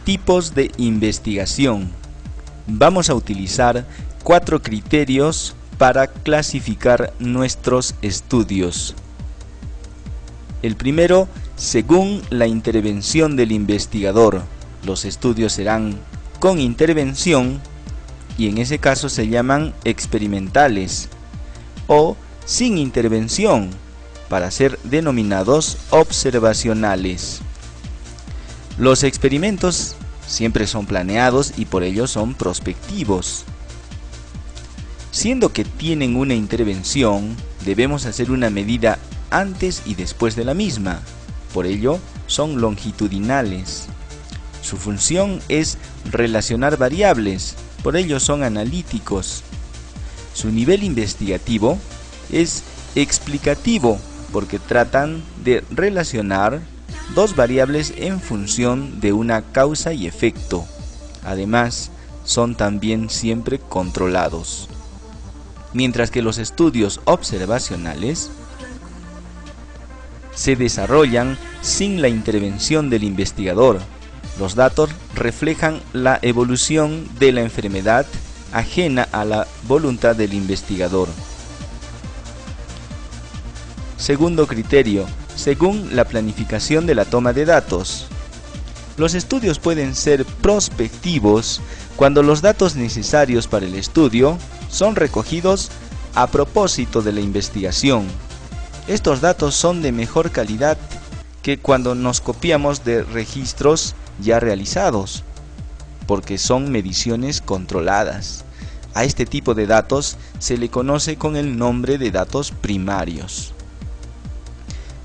Tipos de investigación. Vamos a utilizar 4 criterios para clasificar nuestros estudios. El primero, según la intervención del investigador. Los estudios serán con intervención y en ese caso se llaman experimentales, o sin intervención para ser denominados observacionales. Los experimentos siempre son planeados y por ello son prospectivos. Siendo que tienen una intervención, debemos hacer una medida antes y después de la misma, por ello son longitudinales. Su función es relacionar variables, por ello son analíticos. Su nivel investigativo es explicativo, porque tratan de relacionar dos variables en función de una causa y efecto. Además, son también siempre controlados. Mientras que los estudios observacionales se desarrollan sin la intervención del investigador. Los datos reflejan la evolución de la enfermedad ajena a la voluntad del investigador. Segundo criterio, según la planificación de la toma de datos. Los estudios pueden ser prospectivos cuando los datos necesarios para el estudio son recogidos a propósito de la investigación. Estos datos son de mejor calidad que cuando nos copiamos de registros ya realizados, porque son mediciones controladas. A este tipo de datos se le conoce con el nombre de datos primarios.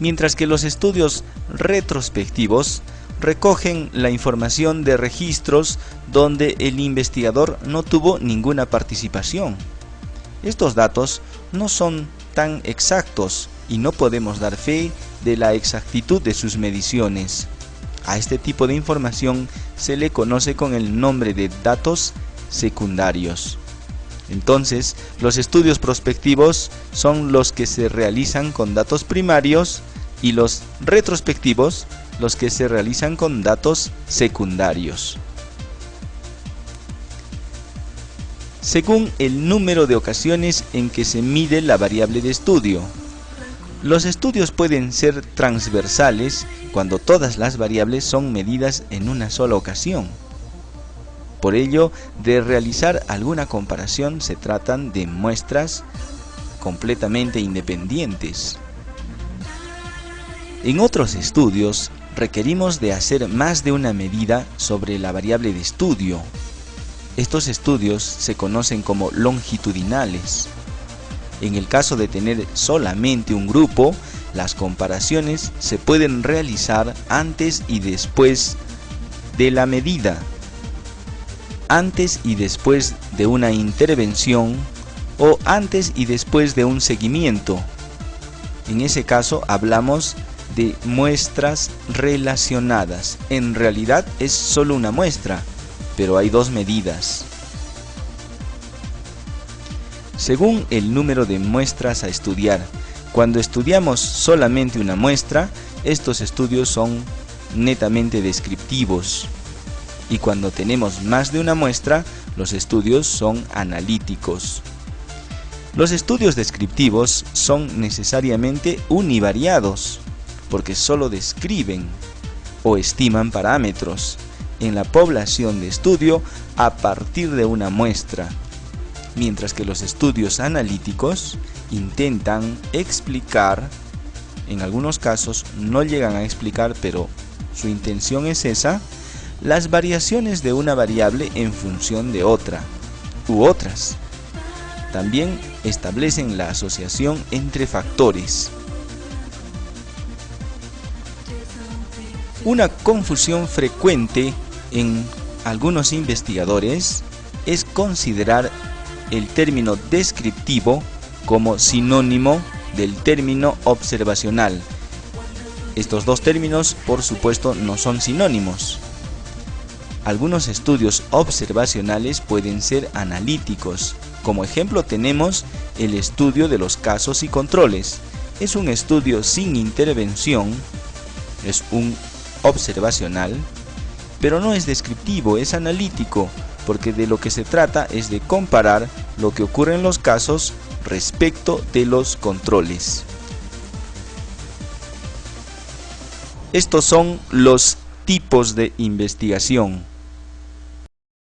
Mientras que los estudios retrospectivos recogen la información de registros donde el investigador no tuvo ninguna participación. Estos datos no son tan exactos y no podemos dar fe de la exactitud de sus mediciones. A este tipo de información se le conoce con el nombre de datos secundarios. Entonces, los estudios prospectivos son los que se realizan con datos primarios y los retrospectivos los que se realizan con datos secundarios. Según el número de ocasiones en que se mide la variable de estudio. Los estudios pueden ser transversales cuando todas las variables son medidas en una sola ocasión. Por ello, de realizar alguna comparación se tratan de muestras completamente independientes. En otros estudios, requerimos de hacer más de una medida sobre la variable de estudio. Estos estudios se conocen como longitudinales. En el caso de tener solamente un grupo, las comparaciones se pueden realizar antes y después de la medida, antes y después de una intervención o antes y después de un seguimiento. En ese caso hablamos de muestras relacionadas. En realidad es solo una muestra, pero hay dos medidas. Según el número de muestras a estudiar. Cuando estudiamos solamente una muestra, estos estudios son netamente descriptivos. Y cuando tenemos más de una muestra, los estudios son analíticos. Los estudios descriptivos son necesariamente univariados, porque solo describen o estiman parámetros en la población de estudio a partir de una muestra, mientras que los estudios analíticos intentan explicar, en algunos casos no llegan a explicar, pero su intención es esa, las variaciones de una variable en función de otra u otras. También establecen la asociación entre factores. Una confusión frecuente en algunos investigadores es considerar el término descriptivo como sinónimo del término observacional. Estos dos términos, por supuesto, no son sinónimos. Algunos estudios observacionales pueden ser analíticos. Como ejemplo tenemos el estudio de los casos y controles. Es un estudio sin intervención, es un observacional, pero no es descriptivo, es analítico, porque de lo que se trata es de comparar lo que ocurre en los casos respecto de los controles. Estos son los tipos de investigación.